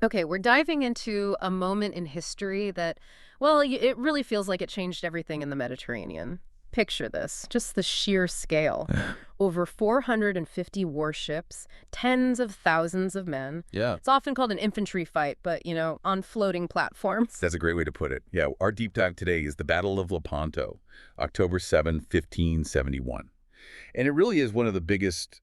Okay, we're diving into a moment in history that, well, it really feels like it changed everything in the Mediterranean. Picture this, just the sheer scale. Over 450 warships, tens of thousands of men. Yeah, It's often called an infantry fight, but, on floating platforms. that's a great way to put it. Yeah, our deep dive today is the Battle of Lepanto, October 7, 1571. And it really is one of the biggest,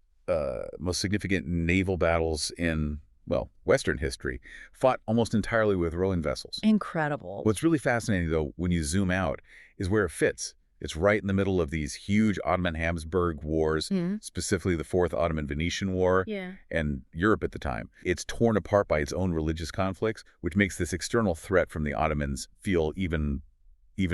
most significant naval battles in, well, Western history, fought almost entirely with rowing vessels. Incredible. What's really fascinating, though, when you zoom out, is where it fits. It's right in the middle of these huge Ottoman-Habsburg wars, Mm. specifically the Fourth Ottoman-Venetian War Yeah. and Europe at the time. It's torn apart by its own religious conflicts, which makes this external threat from the Ottomans feel even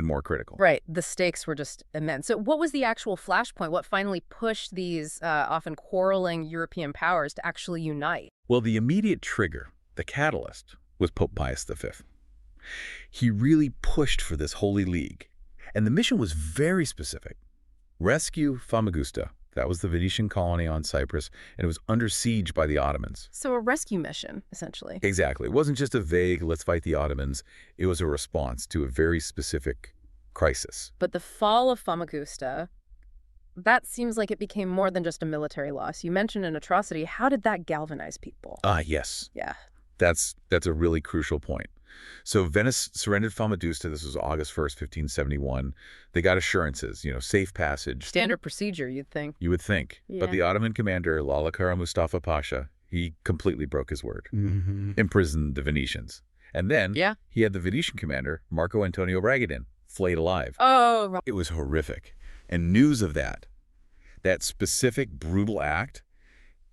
more critical. Right. The stakes were just immense. So what was the actual flashpoint? What finally pushed these often quarreling European powers to actually unite? Well, the immediate trigger, the catalyst, was Pope Pius V. He really pushed for this Holy League, and the mission was very specific. Rescue Famagusta. That was the Venetian colony on Cyprus, and it was under siege by the Ottomans. So a rescue mission, essentially. Exactly. It wasn't just a vague, let's fight the Ottomans. It was a response to a very specific crisis. But the fall of Famagusta, that seems like it became more than just a military loss. You mentioned an atrocity. How did that galvanize people? Ah, yes. Yeah. That's a really crucial point. So Venice surrendered Famagusta. This was August 1st, 1571. They got assurances, safe passage. Standard procedure, you'd think. You would think. Yeah. But the Ottoman commander, Lalakara Mustafa Pasha, he completely broke his word, imprisoned the Venetians. And then Yeah. he had the Venetian commander, Marco Antonio Bragadin, flayed alive. Oh, It was horrific. And news of that specific brutal act,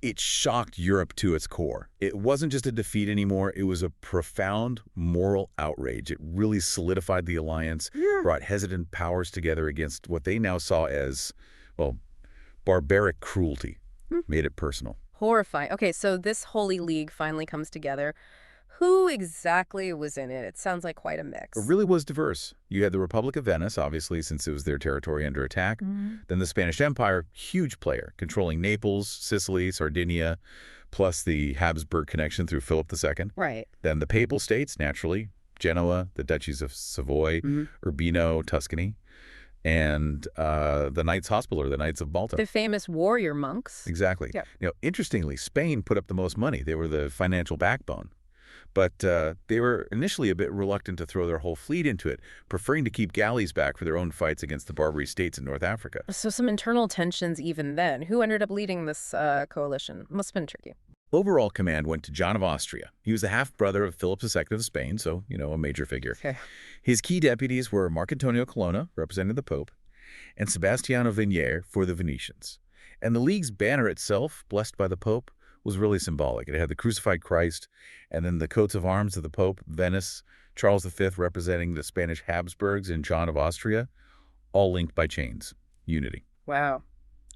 it shocked Europe to its core. It wasn't just a defeat anymore. It was a profound moral outrage. It really solidified the alliance, yeah. brought hesitant powers together against what they now saw as, well, barbaric cruelty, made it personal. Horrifying. Okay, so this Holy League finally comes together. Who exactly was in it? It sounds like quite a mix. It really was diverse. You had the Republic of Venice, obviously, since it was their territory under attack. Then the Spanish Empire, huge player, controlling Naples, Sicily, Sardinia, plus the Habsburg connection through Philip II. Right. Then the Papal States, naturally, Genoa, the Duchies of Savoy, Urbino, Tuscany, and the Knights Hospitaller, the Knights of Malta. The famous warrior monks. Exactly. Yeah. Interestingly, Spain put up the most money. They were the financial backbone. But they were initially a bit reluctant to throw their whole fleet into it, preferring to keep galleys back for their own fights against the Barbary states in North Africa. So some internal tensions even then. Who ended up leading this coalition? Must have been tricky. Overall command went to John of Austria. He was the half-brother of Philip II of Spain, so, a major figure. Okay. His key deputies were Marcantonio Colonna, representing the Pope, and Sebastiano Venier for the Venetians. And the League's banner itself, blessed by the Pope, was really symbolic. It had the crucified Christ, and then the coats of arms of the Pope, Venice, Charles V representing the Spanish Habsburgs, and John of Austria, all linked by chains. Unity. Wow.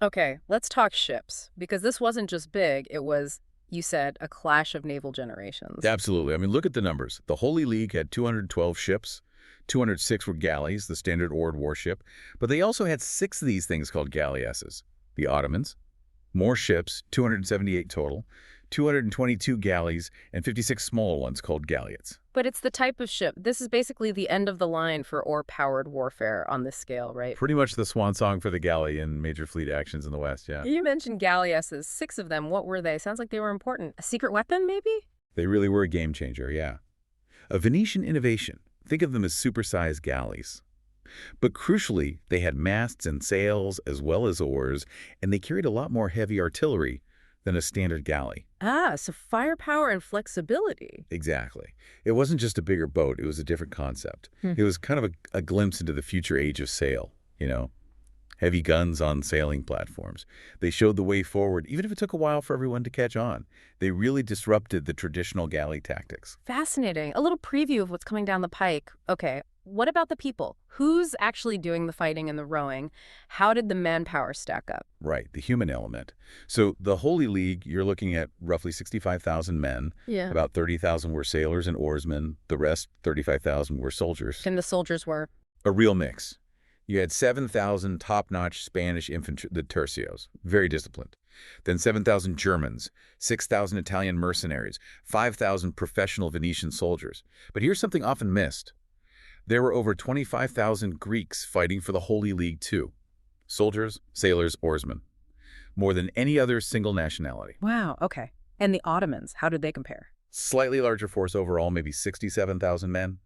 Okay, let's talk ships, because this wasn't just big. It was, you said, a clash of naval generations. Absolutely. I mean, look at the numbers. The Holy League had 212 ships. 206 were galleys, the standard oared warship. But they also had 6 of these things called galleasses. The Ottomans, more ships, 278 total, 222 galleys, and 56 smaller ones called galleots. But it's the type of ship. This is basically the end of the line for oar-powered warfare on this scale, right? Pretty much the swan song for the galley in major fleet actions in the West, yeah. You mentioned galleasses. 6 of them. What were they? Sounds like they were important. A secret weapon, maybe? They really were a game changer, yeah. A Venetian innovation. Think of them as supersized galleys. But crucially, they had masts and sails as well as oars, and they carried a lot more heavy artillery than a standard galley. Ah, so firepower and flexibility. Exactly. It wasn't just a bigger boat. It was a different concept. It was kind of a glimpse into the future age of sail, Heavy guns on sailing platforms. They showed the way forward, even if it took a while for everyone to catch on. They really disrupted the traditional galley tactics. Fascinating. A little preview of what's coming down the pike. Okay, what about the people? Who's actually doing the fighting and the rowing? How did the manpower stack up? Right, the human element. So the Holy League, you're looking at roughly 65,000 men. Yeah. About 30,000 were sailors and oarsmen. The rest, 35,000, were soldiers. And the soldiers were? A real mix. You had 7,000 top-notch Spanish infantry, the tercios, very disciplined. Then 7,000 Germans, 6,000 Italian mercenaries, 5,000 professional Venetian soldiers. But here's something often missed. There were over 25,000 Greeks fighting for the Holy League too. Soldiers, sailors, oarsmen. More than any other single nationality. Wow, okay. And the Ottomans, how did they compare? Slightly larger force overall, maybe 67,000 men.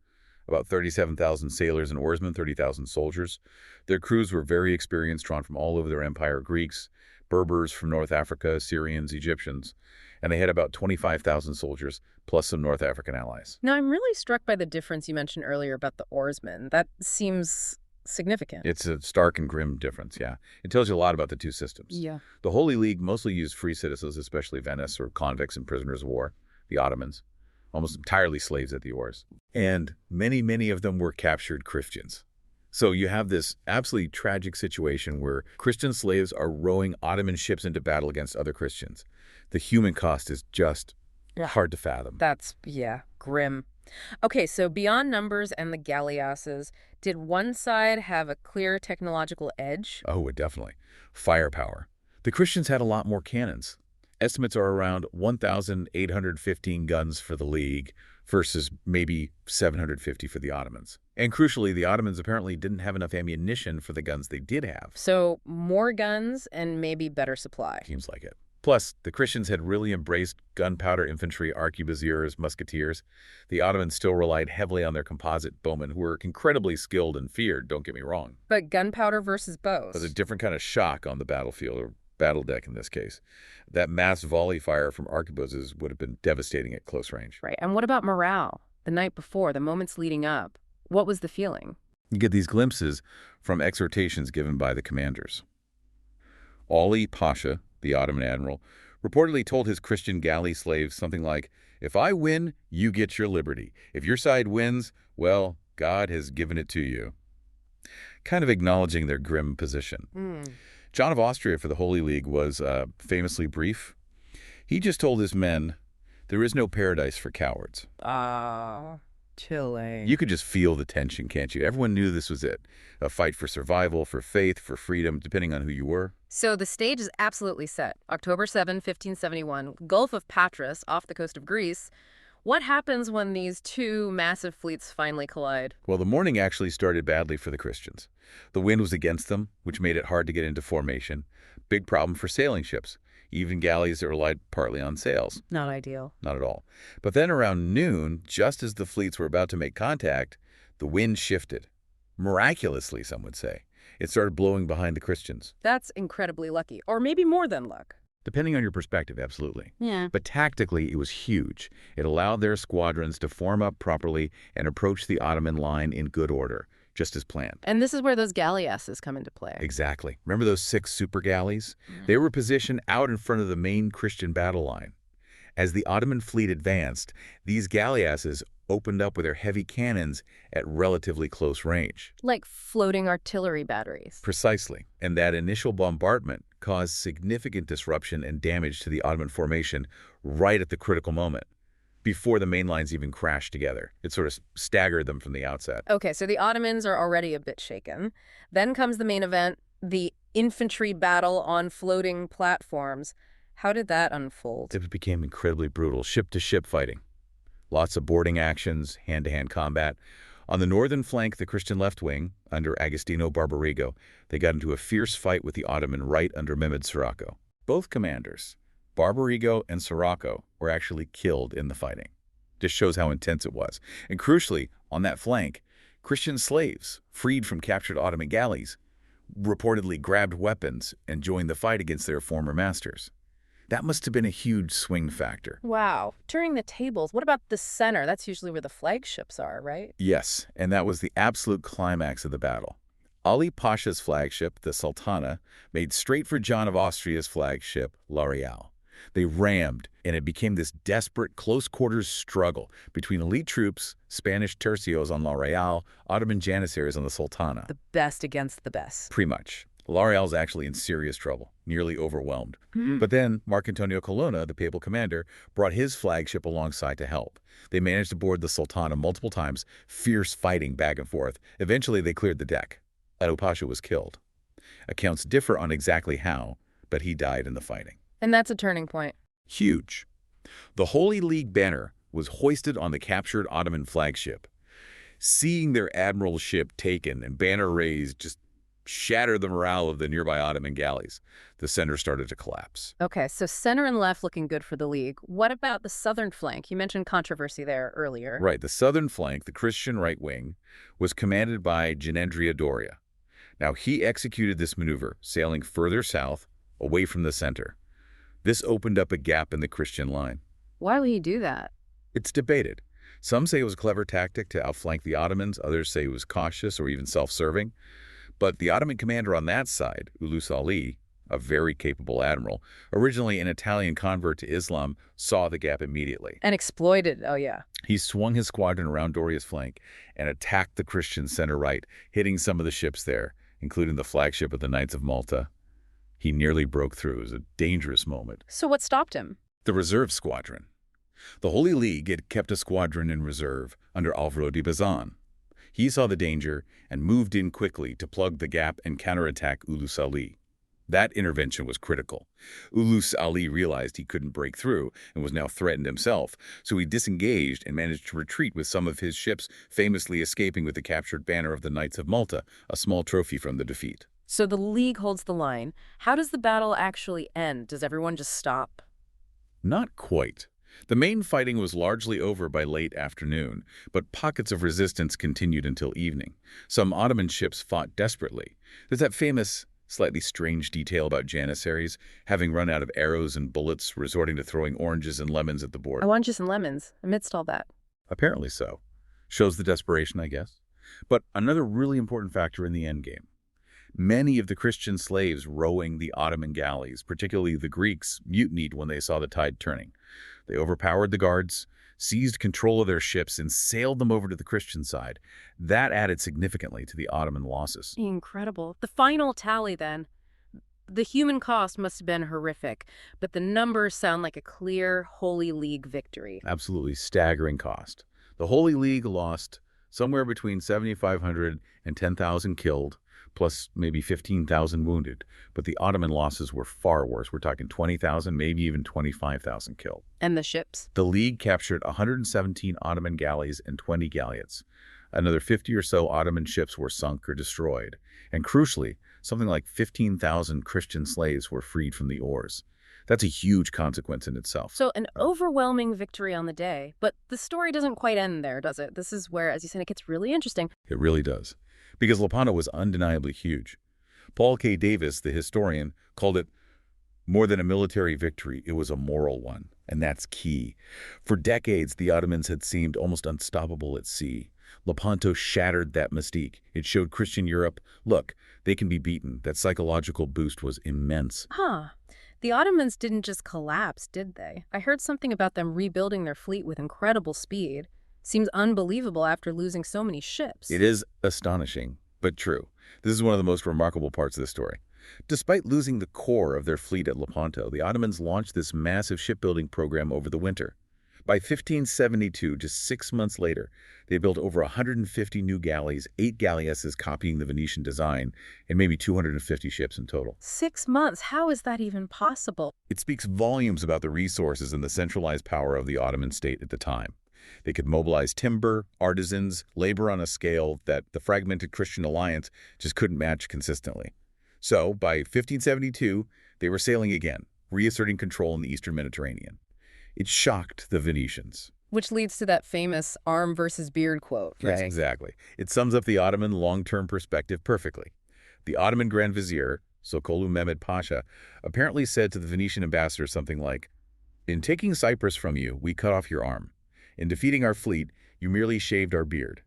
About 37,000 sailors and oarsmen, 30,000 soldiers. Their crews were very experienced, drawn from all over their empire. Greeks, Berbers from North Africa, Syrians, Egyptians. And they had about 25,000 soldiers, plus some North African allies. Now, I'm really struck by the difference you mentioned earlier about the oarsmen. That seems significant. It's a stark and grim difference, yeah. It tells you a lot about the two systems. Yeah. The Holy League mostly used free citizens, especially Venice, or convicts and prisoners of war, the Ottomans, almost entirely slaves at the oars. And many of them were captured Christians. So you have this absolutely tragic situation where Christian slaves are rowing Ottoman ships into battle against other Christians. The human cost is just hard to fathom. That's, yeah, grim. Okay, so beyond numbers and the galleasses, did one side have a clear technological edge? Oh, definitely. Firepower. The Christians had a lot more cannons. Estimates are around 1,815 guns for the League versus maybe 750 for the Ottomans. And crucially, the Ottomans apparently didn't have enough ammunition for the guns they did have. So more guns and maybe better supply. Seems like it. Plus, the Christians had really embraced gunpowder infantry, arquebusiers, musketeers. The Ottomans still relied heavily on their composite bowmen, who were incredibly skilled and feared, don't get me wrong. But gunpowder versus bows. But a different kind of shock on the battlefield, or battle deck in this case. That mass volley fire from arquebuses would have been devastating at close range. Right. And what about morale? The night before, the moments leading up, what was the feeling? You get these glimpses from exhortations given by the commanders. Ali Pasha, the Ottoman admiral, reportedly told his Christian galley slaves something like, "If I win, you get your liberty. If your side wins, well, God has given it to you." Kind of acknowledging their grim position. John of Austria for the Holy League was famously brief. He just told his men, there is no paradise for cowards. Chilling. You could just feel the tension, can't you? Everyone knew this was it. A fight for survival, for faith, for freedom, depending on who you were. So the stage is absolutely set. October 7, 1571, Gulf of Patras, off the coast of Greece. What happens when these two massive fleets finally collide? Well, the morning actually started badly for the Christians. The wind was against them, which made it hard to get into formation. Big problem for sailing ships, even galleys that relied partly on sails. Not ideal. Not at all. But then around noon, just as the fleets were about to make contact, the wind shifted. Miraculously, some would say. It started blowing behind the Christians. That's incredibly lucky, or maybe more than luck. Depending on your perspective, absolutely. Yeah. But tactically, it was huge. It allowed their squadrons to form up properly and approach the Ottoman line in good order, just as planned. And this is where those galleasses come into play. Exactly. Remember those 6 super galleys? They were positioned out in front of the main Christian battle line. As the Ottoman fleet advanced, these galleasses opened up with their heavy cannons at relatively close range. Like floating artillery batteries. Precisely. And that initial bombardment caused significant disruption and damage to the Ottoman formation right at the critical moment, before the main lines even crashed together. It sort of staggered them from the outset. Okay, so the Ottomans are already a bit shaken. Then comes the main event, the infantry battle on floating platforms. How did that unfold? It became incredibly brutal, ship-to-ship fighting. Lots of boarding actions, hand-to-hand combat. On the northern flank, the Christian left wing, under Agostino Barbarigo, they got into a fierce fight with the Ottoman right under Mehmed Sirocco. Both commanders, Barbarigo and Sirocco, were actually killed in the fighting. Just shows how intense it was. And crucially, on that flank, Christian slaves, freed from captured Ottoman galleys, reportedly grabbed weapons and joined the fight against their former masters. That must have been a huge swing factor. Wow. Turning the tables, what about the center? That's usually where the flagships are, right? Yes, and that was the absolute climax of the battle. Ali Pasha's flagship, the Sultana, made straight for John of Austria's flagship, La Real. They rammed, and it became this desperate, close-quarters struggle between elite troops, Spanish tercios on La Real, Ottoman janissaries on the Sultana. The best against the best. Pretty much. La Real's actually in serious trouble, nearly overwhelmed. But then Marcantonio Colonna, the papal commander, brought his flagship alongside to help. They managed to board the Sultana multiple times, fierce fighting back and forth. Eventually, they cleared the deck. Ali Pasha was killed. Accounts differ on exactly how, but he died in the fighting. And that's a turning point. Huge. The Holy League banner was hoisted on the captured Ottoman flagship. Seeing their admiral's ship taken and banner raised just shattered the morale of the nearby Ottoman galleys. The center started to collapse. Okay, so center and left looking good for the League. What about the southern flank? You mentioned controversy there earlier. Right, the southern flank, the Christian right wing, was commanded by Ginendria Doria. Now, he executed this maneuver, sailing further south, away from the center. This opened up a gap in the Christian line. Why would he do that? It's debated. Some say it was a clever tactic to outflank the Ottomans. Others say it was cautious or even self-serving. But the Ottoman commander on that side, Ulus Ali, a very capable admiral, originally an Italian convert to Islam, saw the gap immediately. And exploited, oh yeah. He swung his squadron around Doria's flank and attacked the Christian center right, hitting some of the ships there, including the flagship of the Knights of Malta. He nearly broke through. It was a dangerous moment. So what stopped him? The reserve squadron. The Holy League had kept a squadron in reserve under Alvaro de Bazan. He saw the danger and moved in quickly to plug the gap and counterattack Ulus Ali. That intervention was critical. Ulus Ali realized he couldn't break through and was now threatened himself, so he disengaged and managed to retreat with some of his ships, famously escaping with the captured banner of the Knights of Malta, a small trophy from the defeat. So the League holds the line. How does the battle actually end? Does everyone just stop? Not quite. The main fighting was largely over by late afternoon, but pockets of resistance continued until evening. Some Ottoman ships fought desperately. There's that famous, slightly strange detail about Janissaries, having run out of arrows and bullets, resorting to throwing oranges and lemons at the board. Oranges and lemons, amidst all that. Apparently so. Shows the desperation, I guess. But another really important factor in the endgame. Many of the Christian slaves rowing the Ottoman galleys, particularly the Greeks, mutinied when they saw the tide turning. They overpowered the guards, seized control of their ships, and sailed them over to the Christian side. That added significantly to the Ottoman losses. Incredible. The final tally, then. The human cost must have been horrific, but the numbers sound like a clear Holy League victory. Absolutely staggering cost. The Holy League lost somewhere between 7,500 and 10,000 killed, plus maybe 15,000 wounded. But the Ottoman losses were far worse. We're talking 20,000, maybe even 25,000 killed. And the ships? The League captured 117 Ottoman galleys and 20 galleots. Another 50 or so Ottoman ships were sunk or destroyed. And crucially, something like 15,000 Christian slaves were freed from the oars. That's a huge consequence in itself. So an overwhelming victory on the day, but the story doesn't quite end there, does it? This is where, as you said, it gets really interesting. It really does. Because Lepanto was undeniably huge. Paul K. Davis, the historian, called it more than a military victory, it was a moral one. And that's key. For decades, the Ottomans had seemed almost unstoppable at sea. Lepanto shattered that mystique. It showed Christian Europe, look, they can be beaten. That psychological boost was immense. Huh. The Ottomans didn't just collapse, did they? I heard something about them rebuilding their fleet with incredible speed. Seems unbelievable after losing so many ships. It is astonishing, but true. This is one of the most remarkable parts of the story. Despite losing the core of their fleet at Lepanto, the Ottomans launched this massive shipbuilding program over the winter. By 1572, just 6 months later, they built over 150 new galleys, 8 galleasses copying the Venetian design, and maybe 250 ships in total. 6 months? How is that even possible? It speaks volumes about the resources and the centralized power of the Ottoman state at the time. They could mobilize timber, artisans, labor on a scale that the fragmented Christian alliance just couldn't match consistently. So, by 1572, they were sailing again, reasserting control in the eastern Mediterranean. It shocked the Venetians. Which leads to that famous arm versus beard quote, right? Yes, exactly. It sums up the Ottoman long-term perspective perfectly. The Ottoman Grand Vizier, Sokolu Mehmed Pasha, apparently said to the Venetian ambassador something like, "In taking Cyprus from you, we cut off your arm. In defeating our fleet, you merely shaved our beard.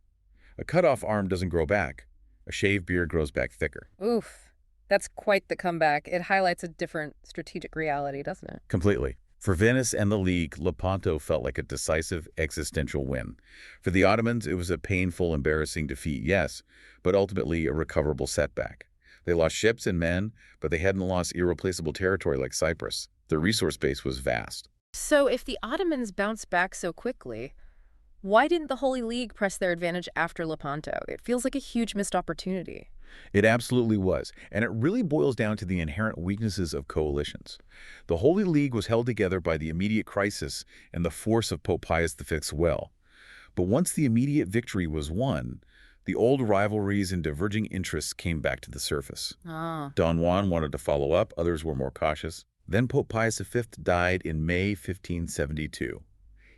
A cut-off arm doesn't grow back. A shaved beard grows back thicker." Oof. That's quite the comeback. It highlights a different strategic reality, doesn't it? Completely. For Venice and the League, Lepanto felt like a decisive existential win. For the Ottomans, it was a painful, embarrassing defeat, yes, but ultimately a recoverable setback. They lost ships and men, but they hadn't lost irreplaceable territory like Cyprus. Their resource base was vast. So if the Ottomans bounced back so quickly, why didn't the Holy League press their advantage after Lepanto? It feels like a huge missed opportunity. It absolutely was, and it really boils down to the inherent weaknesses of coalitions. The Holy League was held together by the immediate crisis and the force of Pope Pius V's will. But once the immediate victory was won, the old rivalries and diverging interests came back to the surface. Ah. Don Juan wanted to follow up, others were more cautious. Then Pope Pius V died in May 1572.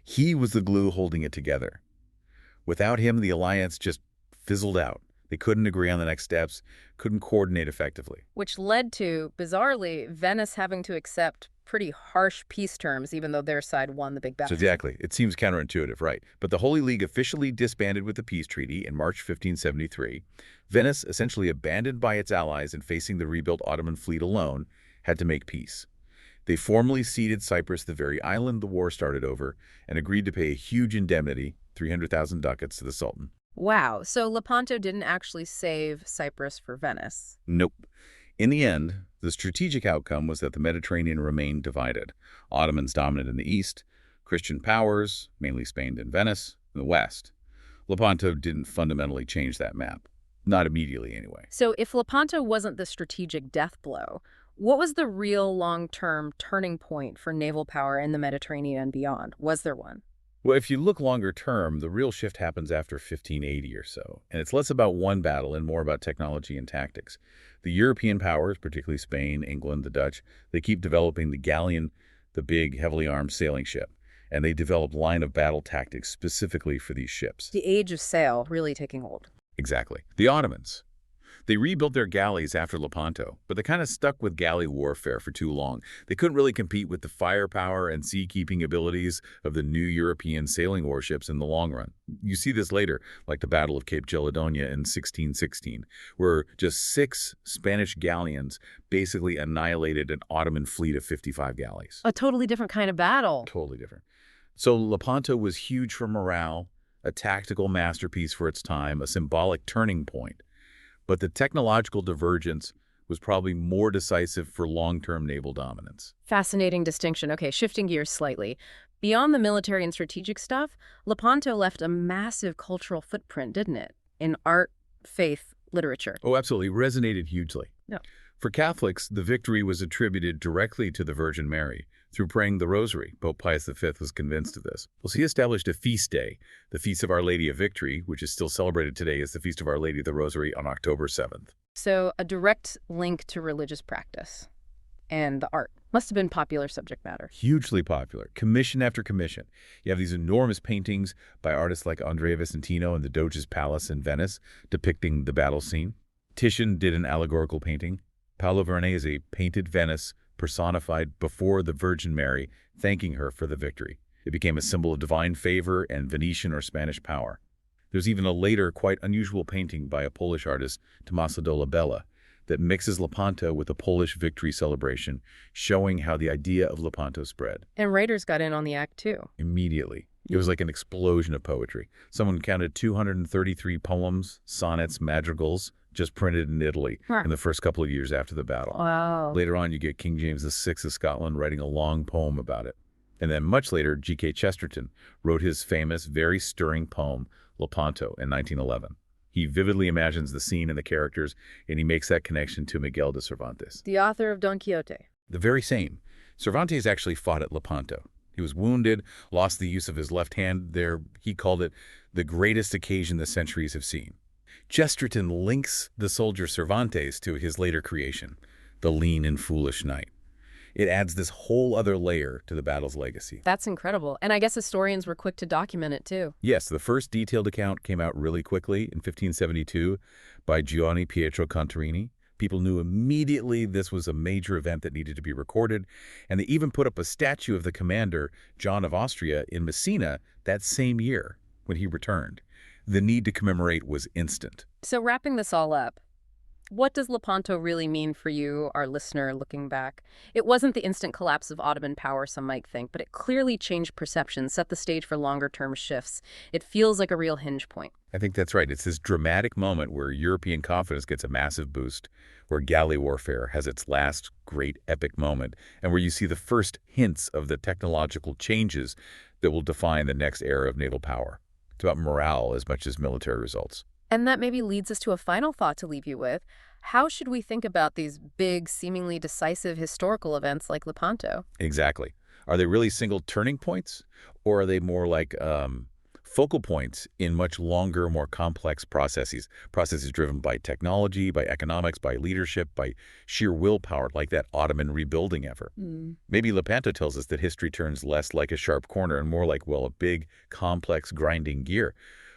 He was the glue holding it together. Without him, the alliance just fizzled out. They couldn't agree on the next steps, couldn't coordinate effectively. Which led to, bizarrely, Venice having to accept pretty harsh peace terms, even though their side won the big So battle. exactly. It seems counterintuitive, right? But the Holy League officially disbanded with the peace treaty in March 1573. Venice, essentially abandoned by its allies and facing the rebuilt Ottoman fleet alone, had to make peace. They formally ceded Cyprus, the very island the war started over, and agreed to pay a huge indemnity, 300,000 ducats, to the Sultan. Wow, so Lepanto didn't actually save Cyprus for Venice. Nope. In the end, the strategic outcome was that the Mediterranean remained divided. Ottomans dominant in the east, Christian powers, mainly Spain and Venice, in the west. Lepanto didn't fundamentally change that map. Not immediately, anyway. So if Lepanto wasn't the strategic death blow, what was the real long-term turning point for naval power in the Mediterranean and beyond? Was there one? Well, if you look longer term, the real shift happens after 1580 or so, and it's less about one battle and more about technology and tactics. The European powers, particularly Spain, England, the Dutch, they keep developing the galleon, the big, heavily armed sailing ship, and they develop line-of-battle tactics specifically for these ships. The age of sail really taking hold. Exactly. The Ottomans. They rebuilt their galleys after Lepanto, but they kind of stuck with galley warfare for too long. They couldn't really compete with the firepower and sea-keeping abilities of the new European sailing warships in the long run. You see this later, like the Battle of Cape Gelidonia in 1616, where just 6 Spanish galleons basically annihilated an Ottoman fleet of 55 galleys. A totally different kind of battle. Totally different. So Lepanto was huge for morale, a tactical masterpiece for its time, a symbolic turning point. But the technological divergence was probably more decisive for long-term naval dominance. Fascinating distinction. Okay, shifting gears slightly. Beyond the military and strategic stuff, Lepanto left a massive cultural footprint, didn't it? In art, faith, literature. Oh, absolutely. Resonated hugely. Yeah. For Catholics, the victory was attributed directly to the Virgin Mary. Through praying the Rosary, Pope Pius V was convinced of this. Well, he established a feast day, the Feast of Our Lady of Victory, which is still celebrated today as the Feast of Our Lady of the Rosary on October 7th. So a direct link to religious practice. And the art. Must have been popular subject matter. Hugely popular, commission after commission. You have these enormous paintings by artists like Andrea Vicentino in the Doge's Palace in Venice, depicting the battle scene. Titian did an allegorical painting. Paolo Veronese painted Venice personified before the Virgin Mary, thanking her for the victory. It became a symbol of divine favor and Venetian or Spanish power. There's even a later, quite unusual painting by a Polish artist, Tommaso Dolabella, that mixes Lepanto with a Polish victory celebration, showing how the idea of Lepanto spread. And writers got in on the act, too. Immediately. It was like an explosion of poetry. Someone counted 233 poems, sonnets, madrigals, just printed in Italy in the first couple of years after the battle. Wow. Later on, you get King James VI of Scotland writing a long poem about it. And then much later, G.K. Chesterton wrote his famous, very stirring poem, Lepanto, in 1911. He vividly imagines the scene and the characters, and he makes that connection to Miguel de Cervantes. The author of Don Quixote. The very same. Cervantes actually fought at Lepanto. He was wounded, lost the use of his left hand there. He called it the greatest occasion the centuries have seen. Chesterton links the soldier Cervantes to his later creation, the lean and foolish knight. It adds this whole other layer to the battle's legacy. That's incredible. And I guess historians were quick to document it, too. Yes, the first detailed account came out really quickly in 1572 by Giovanni Pietro Contarini. People knew immediately this was a major event that needed to be recorded, and they even put up a statue of the commander, John of Austria, in Messina that same year when he returned. The need to commemorate was instant. So wrapping this all up, what does Lepanto really mean for you, our listener, looking back? It wasn't the instant collapse of Ottoman power, some might think, but it clearly changed perception, set the stage for longer-term shifts. It feels like a real hinge point. I think that's right. It's this dramatic moment where European confidence gets a massive boost, where galley warfare has its last great epic moment, and where you see the first hints of the technological changes that will define the next era of naval power. It's about morale as much as military results. And that maybe leads us to a final thought to leave you with. How should we think about these big, seemingly decisive historical events like Lepanto? Exactly. Are they really single turning points, or are they more like focal points in much longer, more complex processes driven by technology, by economics, by leadership, by sheer willpower, like that Ottoman rebuilding effort? Mm. Maybe Lepanto tells us that history turns less like a sharp corner and more like, well, a big, complex, grinding gear.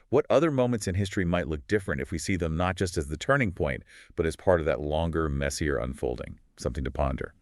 What other moments in history might look different if we see them not just as the turning point, but as part of that longer, messier unfolding? Something to ponder.